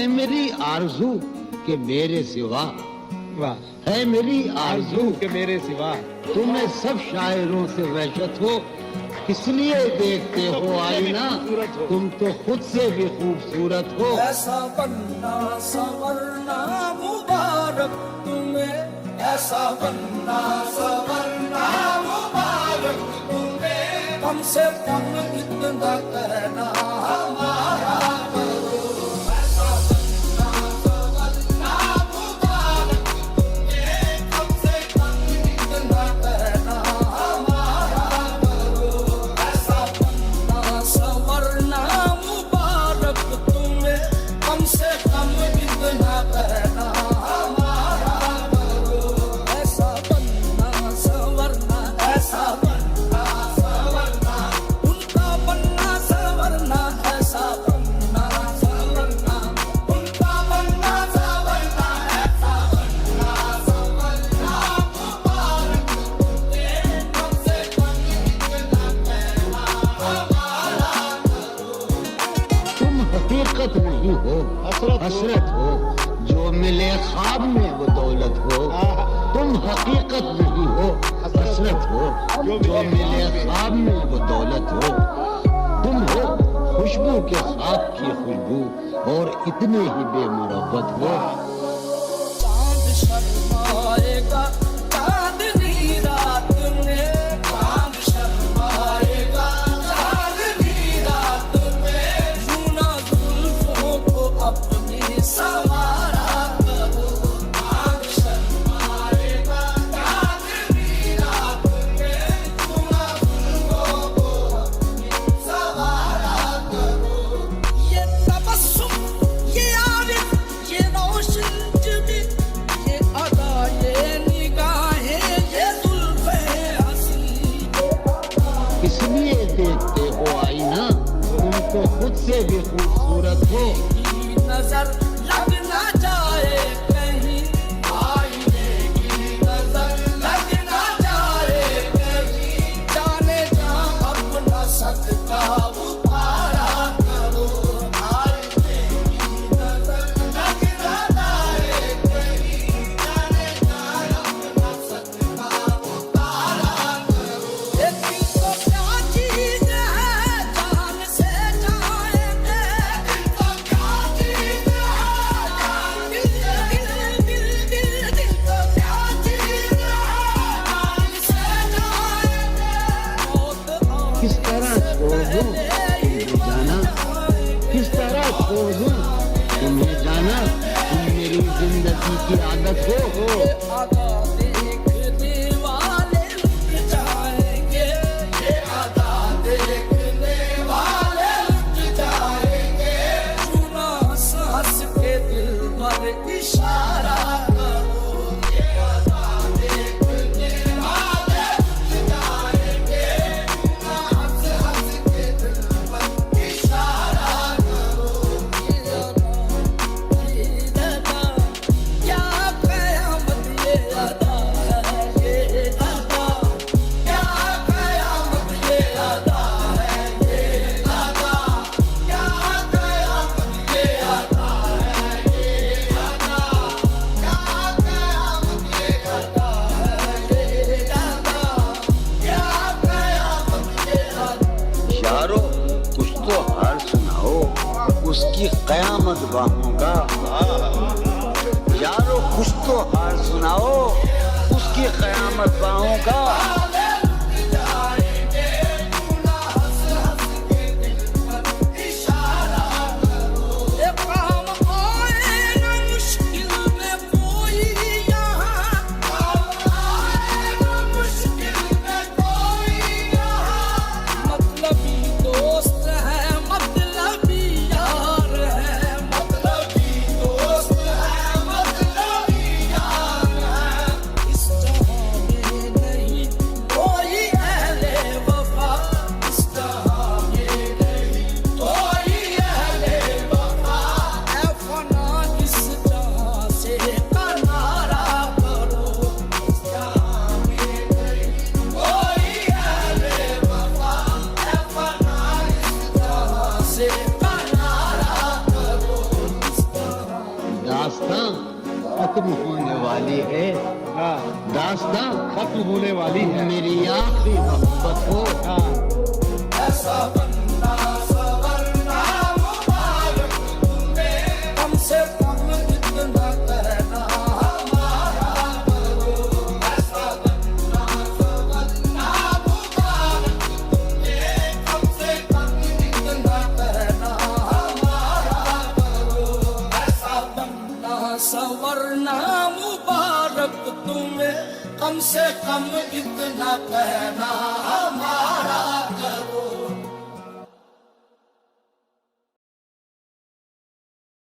है मेरी आरज़ू के मेरे सिवा, वाह, है मेरी आरज़ू के मेरे सिवा तुम्हें सब शायरों से वहशत हो, इसलिए देखते हो आईना, तुम तो खुद से भी खूबसूरत हो। ऐसा बनना संवरना मुबारक तुम्हें, ऐसा बनना संवरना मुबारक तुम्हें, कम से कम इतना कहना हमारा करो। ऐसा बनना संवरना मुबारक तुम्हें, कम से कम इतना कहना हमारा करो। ऐसा बनना संवरना मुबारक तुम्हें, कम से कम इतना कहना हमारा करो। ऐसा बनना संवरना, ऐसा बनना संवरना, उनका बनना संवरना, ऐसा बनना संवरना, उनका बनना संवरना, ऐसा बनना संवरना मुबारक तुम्हें, कम से कम इतना कहना हमारा करो। तुम हकीकत नहीं हो, हसरत हो, जो मिले ख्वाब में वो दौलत हो। तुम हकीकत नहीं हो, हसरत हो, जो मिले ख्वाब में वो दौलत हो। तुम हो खुशबू के खाक की खुशबू और इतने ही बेमुरब्बत हो। चांद शर्माएगा चांदनी रात में, चांद शर्माएगा चांदनी रात में, जूना जुल्फों को अपनी सवारा करो। चांद शर्माएगा चांदनी रात में, जूना जुल्फों को अपनी सवारा करो। ये तबस्सुम, ये आरिफ, ये रोशन जबी, ये अदा, ये निगाहें, ये जुल्फे हंसी, इसलिए देखते हो आईना, तुम तो खुद से भी खूबसूरत हो। की नजर लग ना जाए कहीं, आईने की नजर लग ना जाए कहीं, जाने जा अपना सदका उतारा करो। आईने की नजर लग ना जाए कहीं, जाने जा अपना सदका उतारा करो। ये दिल तो क्या चीज है, जान से जाएंगे, दिल तो क्या चीज है, जान दिल दिल दिल दिल तो क्या चीज है, जान से जाएंगे। मौत किस तरह छोड़ दूं तुम्हें जाना, किस तरह छोड़ दूं तुम्हें जाना, तुम मेरी जिंदगी की आदत हो। आगा देखने वाले लुट जाएंगे, ये आगा देखने वाले लुट जाएंगे, चुना सांस के दिल पर इशारा करो। ये आगा देखने वाले लुट जाएंगे, चुना सांस के दिल पर इशारा करो। ये आगा, ये अदा, क्या कयामत ये अदा है, ये अदा, क्या कयामत ये अदा है, ये अदा, क्या कयामत ये अदा है, ये अदा, क्या कयामत ये अदा है, ये अदा, क्या कयामत ये अदा। यारो कुछ तो हाल सुनाओ उसकी कयामत बाहों का। यारो कुछ तो हाल सुनाओ उसकी कयामत बाहों का। मतलबी दोस्त है, मतलबी यार है, मतलबी दोस्त है, मतलबी यार है, इस जहां में नहीं खत्म होने वाली है। हाँ दास्तां खत्म होने वाली है। मेरी आखिरी मोहब्बत हो। हाँ ऐसा बनना सवरना मुबारक तुम्हें कम से कम इतना कहना हमारा करो। ऐसा बनना सवरना मुबारक तुम्हें कम से कम इतना कहना हमारा करो। ऐसा बनना सवरना मुबारक तुम्हें कम से कम इतना कहना हमारा